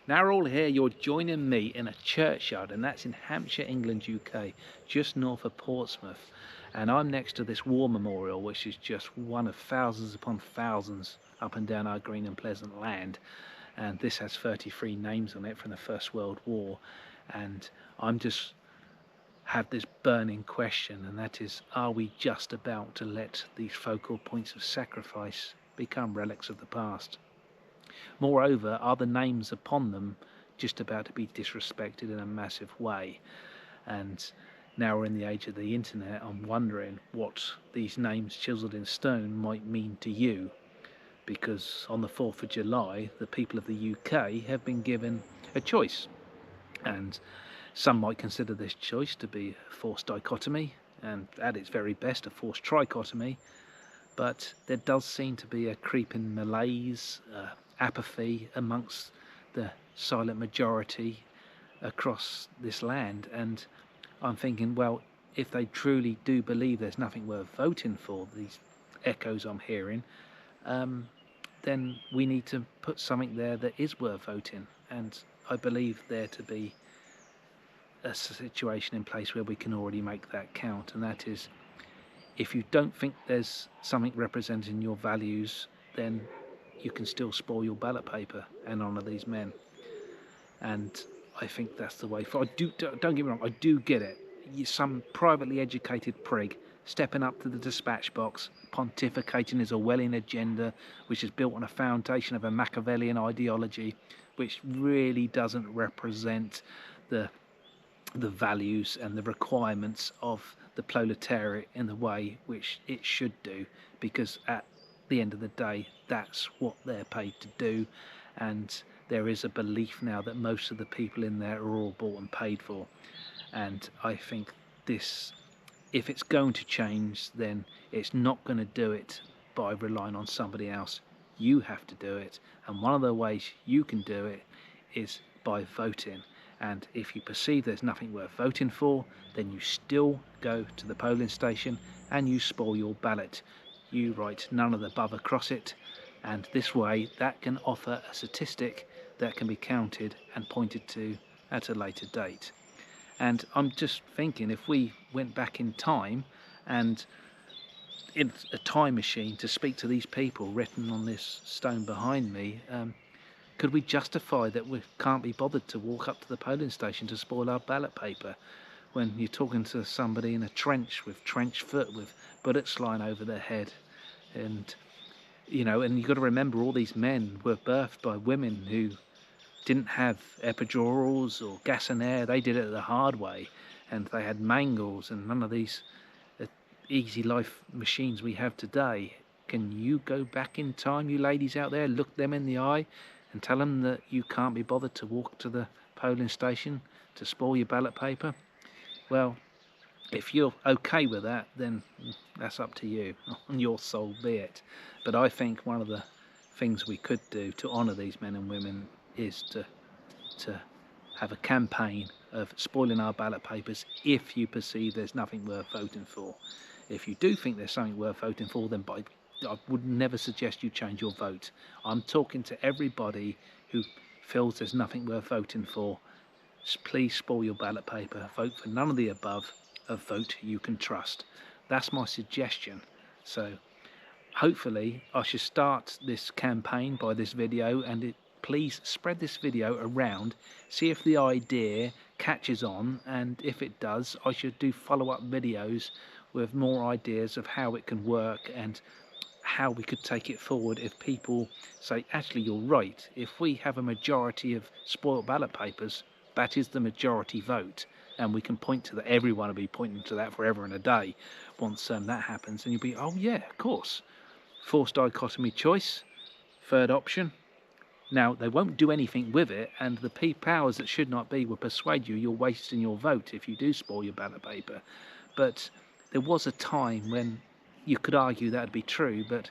Now we're all here, you're joining me in a churchyard, and that's in Hampshire, England, UK, just north of Portsmouth. And I'm next to this war memorial, which is just one of thousands upon thousands up and down our green and pleasant land. And this has 33 names on it from the First World War. And I'm just have this burning question, and that is, are we just about to let these focal points of sacrifice become relics of the past? Moreover, are the names upon them just about to be disrespected in a massive way? And now we're in the age of the internet, I'm wondering what these names chiselled in stone might mean to you. Because on the 4th of July, the people of the UK have been given a choice. And some might consider this choice to be a forced dichotomy, and at its very best a forced trichotomy. But there does seem to be a creeping malaise, apathy amongst the silent majority across this land, and I'm thinking, well, if they truly do believe there's nothing worth voting for, these echoes I'm hearing, then we need to put something there that is worth voting. And I believe there to be a situation in place where we can already make that count, and that is, if you don't think there's something representing your values, then you can still spoil your ballot paper and honour these men. And I think that's the way forward. Don't get me wrong, I do get it. Some privately educated prig stepping up to the dispatch box, pontificating his Orwellian agenda, which is built on a foundation of a Machiavellian ideology, which really doesn't represent the values and the requirements of the proletariat in the way which it should do, because at the end of the day that's what they're paid to do. And there is a belief now that most of the people in there are all bought and paid for, and I think this, if it's going to change, then it's not going to do it by relying on somebody else. You have to do it, and one of the ways you can do it is by voting. And if you perceive there's nothing worth voting for, then you still go to the polling station and you spoil your ballot. You write none of the above across it, and this way that can offer a statistic that can be counted and pointed to at a later date. And I'm just thinking, if we went back in time and in a time machine to speak to these people written on this stone behind me, could we justify that we can't be bothered to walk up to the polling station to spoil our ballot paper when you're talking to somebody in a trench with trench foot with bullets flying over their head? And you know, and you've got to remember, all these men were birthed by women who didn't have epidurals or gas and air. They did it the hard way, and they had mangles and none of these easy life machines we have today. Can you go back in time, you ladies out there, look them in the eye and tell them that you can't be bothered to walk to the polling station to spoil your ballot paper? Well, if you're okay with that, then that's up to you, on your soul be it. But I think one of the things we could do to honour these men and women is to have a campaign of spoiling our ballot papers if you perceive there's nothing worth voting for. If you do think there's something worth voting for, then I would never suggest you change your vote. I'm talking to everybody who feels there's nothing worth voting for. Please spoil your ballot paper. Vote for none of the above. A vote you can trust. That's my suggestion. So hopefully I should start this campaign by this video, and please spread this video around, see if the idea catches on, and if it does, I should do follow-up videos with more ideas of how it can work and how we could take it forward if people say, actually, you're right, if we have a majority of spoiled ballot papers, that is the majority vote, and we can point to that. Everyone will be pointing to that forever and a day once that happens, and you'll be, oh yeah, of course, forced dichotomy choice, third option. Now they won't do anything with it, and the powers that should not be will persuade you you're wasting your vote if you do spoil your ballot paper. But there was a time when you could argue that'd be true, but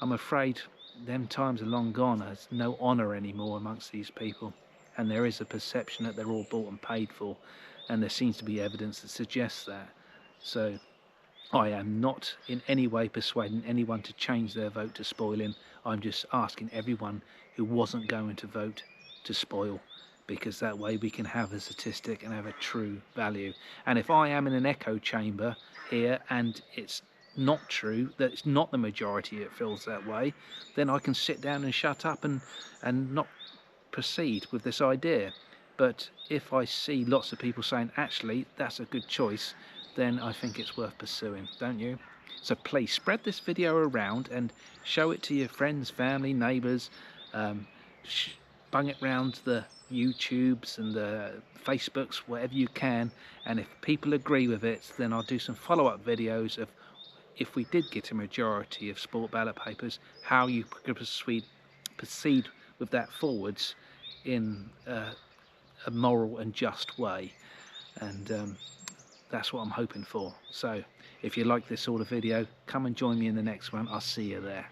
I'm afraid them times are long gone. There's no honour anymore amongst these people, and there is a perception that they're all bought and paid for, and there seems to be evidence that suggests that. So I am not in any way persuading anyone to change their vote to spoiling. I'm just asking everyone who wasn't going to vote to spoil, because that way we can have a statistic and have a true value. And if I am in an echo chamber here and it's not true, that it's not the majority that feels that way, then I can sit down and shut up and not proceed with this idea. But if I see lots of people saying actually that's a good choice, then I think it's worth pursuing, don't you? So please spread this video around and show it to your friends, family, neighbours, bung it round the YouTubes and the Facebooks, whatever you can, and if people agree with it, then I'll do some follow-up videos of, if we did get a majority of sport ballot papers, how you could proceed with that forwards in a moral and just way. And that's what I'm hoping for. So if you like this sort of video, come and join me in the next one. I'll see you there.